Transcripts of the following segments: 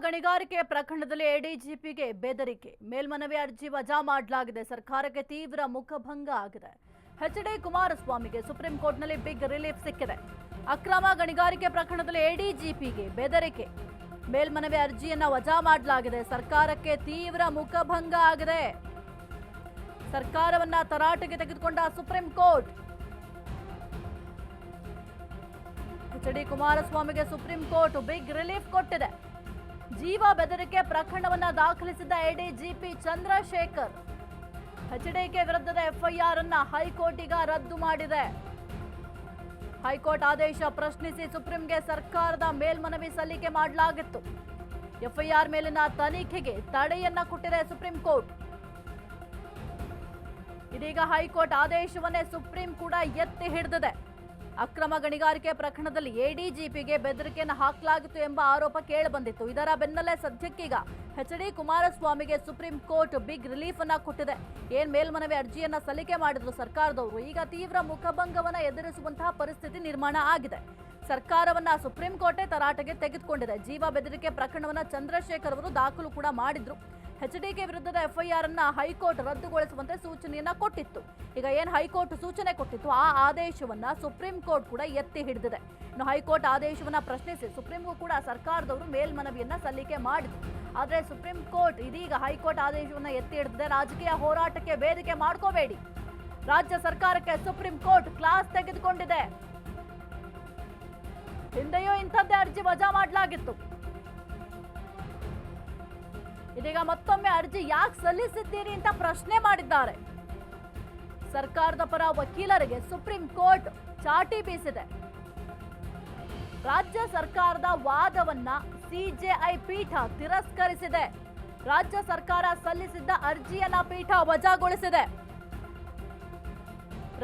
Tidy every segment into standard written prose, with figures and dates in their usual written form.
ಗಣಿಗಾರಿಕೆ ಪ್ರಕರಣದಲ್ಲಿ ಎಡಿಜಿಪಿಗೆ ಬೆದರಿಕೆ ಮೇಲ್ಮನವಿ ಅರ್ಜಿ ವಜಾ ಮಾಡಲಾಗಿದೆ. ಸರ್ಕಾರಕ್ಕೆ ತೀವ್ರ ಮುಖಭಂಗ ಆಗಿದೆ. ಎಚ್.ಡಿ. ಕುಮಾರಸ್ವಾಮಿಗೆ ಸುಪ್ರೀಂ ಕೋರ್ಟ್ನಲ್ಲಿ ಬಿಗ್ ರಿಲೀಫ್ ಸಿಕ್ಕಿದೆ. ಅಕ್ರಮ ಗಣಿಗಾರಿಕೆ ಪ್ರಕರಣದಲ್ಲಿ ಎಡಿಜಿಪಿಗೆ ಬೆದರಿಕೆ ಮೇಲ್ಮನವಿ ಅರ್ಜಿಯನ್ನ ವಜಾ ಮಾಡಲಾಗಿದೆ. ಸರ್ಕಾರಕ್ಕೆ ತೀವ್ರ ಮುಖಭಂಗ ಆಗಿದೆ. ಸರ್ಕಾರವನ್ನ ತರಾಟೆಗೆ ತೆಗೆದುಕೊಂಡ ಸುಪ್ರೀಂ ಕೋರ್ಟ್. ಎಚ್.ಡಿ. ಕುಮಾರಸ್ವಾಮಿಗೆ ಸುಪ್ರೀಂ ಕೋರ್ಟ್ ಬಿಗ್ ರಿಲೀಫ್ ಕೊಟ್ಟಿದೆ. ಜೀವ ಬೆದರಿಕೆ ಪ್ರಕರಣವನ್ನ ದಾಖಲಿಸಿದ್ದ ಎಡಿಜಿಪಿ ಚಂದ್ರಶೇಖರ್ ಎಚ್ಡಿಕೆ ವಿರುದ್ಧದ ಎಫ್ಐಆರ್ ಅನ್ನ ಹೈಕೋರ್ಟ್ ಈಗ ರದ್ದು ಮಾಡಿದೆ. ಹೈಕೋರ್ಟ್ ಆದೇಶ ಪ್ರಶ್ನಿಸಿ ಸುಪ್ರೀಂಗೆ ಸರ್ಕಾರದ ಮೇಲ್ಮನವಿ ಸಲ್ಲಿಕೆ ಮಾಡಲಾಗಿತ್ತು. ಎಫ್ಐಆರ್ ಮೇಲಿನ ತನಿಖೆಗೆ ತಡೆಯನ್ನ ಕೊಟ್ಟಿದೆ ಸುಪ್ರೀಂ ಕೋರ್ಟ್. ಇದೀಗ ಹೈಕೋರ್ಟ್ ಆದೇಶವನ್ನೇ ಸುಪ್ರೀಂ ಕೂಡ ಎತ್ತಿ ಹಿಡಿದಿದೆ. ಅಕ್ರಮ ಗಣಿಗಾರಿಕೆ ಪ್ರಕರಣದಲ್ಲಿ ಎಡಿಜಿಪಿಗೆ ಬೆದರಿಕೆಯನ್ನು ಹಾಕಲಾಗಿತ್ತು ಎಂಬ ಆರೋಪ ಕೇಳಿಬಂದಿತ್ತು. ಇದರ ಬೆನ್ನಲ್ಲೇ ಸದ್ಯಕ್ಕೀಗ ಎಚ್.ಡಿ. ಕುಮಾರಸ್ವಾಮಿಗೆ ಸುಪ್ರೀಂ ಕೋರ್ಟ್ ಬಿಗ್ ರಿಲೀಫ್ ಅನ್ನ ಕೊಟ್ಟಿದೆ. ಏನ್ ಮೇಲ್ಮನವಿ ಅರ್ಜಿಯನ್ನ ಸಲ್ಲಿಕೆ ಮಾಡಿದ್ರು ಸರ್ಕಾರದವರು, ಈಗ ತೀವ್ರ ಮುಖಭಂಗವನ್ನ ಎದುರಿಸುವಂತಹ ಪರಿಸ್ಥಿತಿ ನಿರ್ಮಾಣ ಆಗಿದೆ. ಸರ್ಕಾರವನ್ನ ಸುಪ್ರೀಂ ಕೋರ್ಟೇ ತರಾಟೆಗೆ ತೆಗೆದುಕೊಂಡಿದೆ. ಜೀವ ಬೆದರಿಕೆ ಪ್ರಕರಣವನ್ನ ಚಂದ್ರಶೇಖರ್ ಅವರು ದಾಖಲು ಕೂಡ ಮಾಡಿದ್ರು. ಎಚ್ಡಿಕೆ ವಿರುದ್ಧದ ಎಫ್ಐಆರ್ ಅನ್ನ ಹೈಕೋರ್ಟ್ ರದ್ದುಗೊಳಿಸುವಂತೆ ಸೂಚನೆಯನ್ನ ಕೊಟ್ಟಿತ್ತು. ಈಗ ಏನ್ ಹೈಕೋರ್ಟ್ ಸೂಚನೆ ಕೊಟ್ಟಿತ್ತು ಆ ಆದೇಶವನ್ನ ಸುಪ್ರೀಂ ಕೋರ್ಟ್ ಕೂಡ ಎತ್ತಿ ಹಿಡಿದಿದೆ. ಇನ್ನು ಹೈಕೋರ್ಟ್ ಆದೇಶವನ್ನ ಪ್ರಶ್ನಿಸಿ ಸುಪ್ರೀಂಗೂ ಕೂಡ ಸರ್ಕಾರದವರು ಮೇಲ್ಮನವಿಯನ್ನ ಸಲ್ಲಿಕೆ ಮಾಡಿದ್ರು. ಆದ್ರೆ ಸುಪ್ರೀಂ ಕೋರ್ಟ್ ಇದೀಗ ಹೈಕೋರ್ಟ್ ಆದೇಶವನ್ನ ಎತ್ತಿ ಹಿಡಿದಿದೆ. ರಾಜಕೀಯ ಹೋರಾಟಕ್ಕೆ ವೇದಿಕೆ ಮಾಡ್ಕೋಬೇಡಿ, ರಾಜ್ಯ ಸರ್ಕಾರಕ್ಕೆ ಸುಪ್ರೀಂ ಕೋರ್ಟ್ ಕ್ಲಾಸ್ ತೆಗೆದುಕೊಂಡಿದೆ. ಹಿಂದೆಯೂ ಇಂಥದ್ದೇ ಅರ್ಜಿ ವಜಾ ಮಾಡಲಾಗಿತ್ತು. ಇದೀಗ ಮತ್ತೊಮ್ಮೆ ಅರ್ಜಿ ಯಾಕೆ ಸಲ್ಲಿಸಿದ್ದೀರಿ ಅಂತ ಪ್ರಶ್ನೆ ಮಾಡಿದ್ದಾರೆ. ಸರ್ಕಾರದ ಪರ ವಕೀಲರಿಗೆ ಸುಪ್ರೀಂ ಕೋರ್ಟ್ ಚಾಟಿ ಬೀಸಿದೆ. ರಾಜ್ಯ ಸರ್ಕಾರದ ವಾದವನ್ನ ಸಿಜೆಐ ಪೀಠ ತಿರಸ್ಕರಿಸಿದೆ. ರಾಜ್ಯ ಸರ್ಕಾರ ಸಲ್ಲಿಸಿದ್ದ ಅರ್ಜಿಯನ್ನ ಪೀಠ ವಜಾಗೊಳಿಸಿದೆ.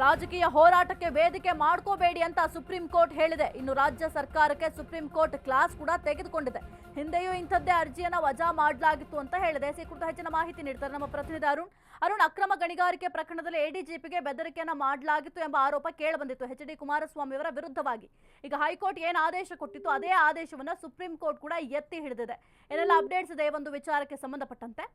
ರಾಜಕೀಯ ಹೋರಾಟಕ್ಕೆ ವೇದಿಕೆ ಮಾಡ್ಕೋಬೇಡಿ ಅಂತ ಸುಪ್ರೀಂ ಕೋರ್ಟ್ ಹೇಳಿದೆ. ಇನ್ನು ರಾಜ್ಯ ಸರ್ಕಾರಕ್ಕೆ ಸುಪ್ರೀಂ ಕೋರ್ಟ್ ಕ್ಲಾಸ್ ಕೂಡ ತೆಗೆದುಕೊಂಡಿದೆ. ಹಿಂದೆಯೂ ಇಂಥದ್ದೇ ಅರ್ಜಿಯನ್ನ ವಜಾ ಮಾಡಲಾಗಿತ್ತು ಅಂತ ಹೇಳಿದೆ. ಈ ಕುರಿತು ಹೆಚ್ಚಿನ ಮಾಹಿತಿ ನೀಡ್ತಾರೆ ನಮ್ಮ ಪ್ರತಿನಿಧಿ ಅರುಣ್. ಅಕ್ರಮ ಗಣಿಗಾರಿಕೆ ಪ್ರಕರಣದಲ್ಲಿ ಎಡಿಜಿಪಿಗೆ ಬೆದರಿಕೆಯನ್ನ ಮಾಡಲಾಗಿತ್ತು ಎಂಬ ಆರೋಪ ಕೇಳಿಬಂದಿತ್ತು ಎಚ್.ಡಿ. ಕುಮಾರಸ್ವಾಮಿ ಅವರ ವಿರುದ್ಧವಾಗಿ. ಈಗ ಹೈಕೋರ್ಟ್ ಏನು ಆದೇಶ ಕೊಟ್ಟಿತ್ತು ಅದೇ ಆದೇಶವನ್ನ ಸುಪ್ರೀಂ ಕೋರ್ಟ್ ಕೂಡ ಎತ್ತಿ ಹಿಡಿದಿದೆ. ಏನೆಲ್ಲ ಅಪ್ಡೇಟ್ಸ್ ಇದೆ ಒಂದು ವಿಚಾರಕ್ಕೆ ಸಂಬಂಧಪಟ್ಟಂತೆ?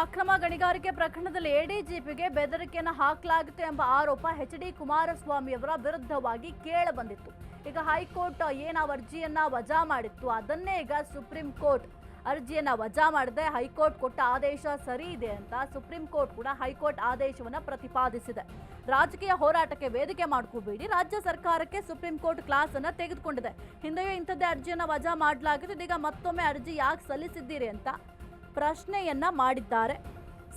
ಅಕ್ರಮ ಗಣಿಗಾರಿಕೆ ಪ್ರಕರಣದಲ್ಲಿ ಎಡಿಜಿಪಿಗೆ ಬೆದರಿಕೆಯನ್ನು ಹಾಕಲಾಗಿತ್ತು ಎಂಬ ಆರೋಪ ಎಚ್.ಡಿ. ಕುಮಾರಸ್ವಾಮಿ ಅವರ ವಿರುದ್ಧವಾಗಿ ಕೇಳಿಬಂದಿತ್ತು. ಈಗ ಹೈಕೋರ್ಟ್ ಏನು ಅರ್ಜಿಯನ್ನ ವಜಾ ಮಾಡಿತ್ತು ಅದನ್ನೇ ಈಗ ಸುಪ್ರೀಂ ಕೋರ್ಟ್ ಅರ್ಜಿಯನ್ನ ವಜಾ ಮಾಡಿದೆ. ಹೈಕೋರ್ಟ್ ಕೊಟ್ಟ ಆದೇಶ ಸರಿ ಇದೆ ಅಂತ ಸುಪ್ರೀಂ ಕೋರ್ಟ್ ಕೂಡ ಹೈಕೋರ್ಟ್ ಆದೇಶವನ್ನ ಪ್ರತಿಪಾದಿಸಿದೆ. ರಾಜಕೀಯ ಹೋರಾಟಕ್ಕೆ ವೇದಿಕೆ ಮಾಡ್ಕೋಬೇಡಿ, ರಾಜ್ಯ ಸರ್ಕಾರಕ್ಕೆ ಸುಪ್ರೀಂ ಕೋರ್ಟ್ ಕ್ಲಾಸ್ ಅನ್ನ ತೆಗೆದುಕೊಂಡಿದೆ. ಹಿಂದೆಯೂ ಇಂಥದ್ದೇ ಅರ್ಜಿಯನ್ನ ವಜಾ ಮಾಡಲಾಗಿತ್ತು. ಇದೀಗ ಮತ್ತೊಮ್ಮೆ ಅರ್ಜಿ ಯಾಕೆ ಸಲ್ಲಿಸಿದ್ದೀರಿ ಅಂತ ಪ್ರಶ್ನೆಯನ್ನ ಮಾಡಿದ್ದಾರೆ.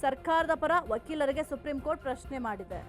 ಸರ್ಕಾರದ ಪರ ವಕೀಲರಿಗೆ ಸುಪ್ರೀಂ ಕೋರ್ಟ್ ಪ್ರಶ್ನೆ ಮಾಡಿದೆ.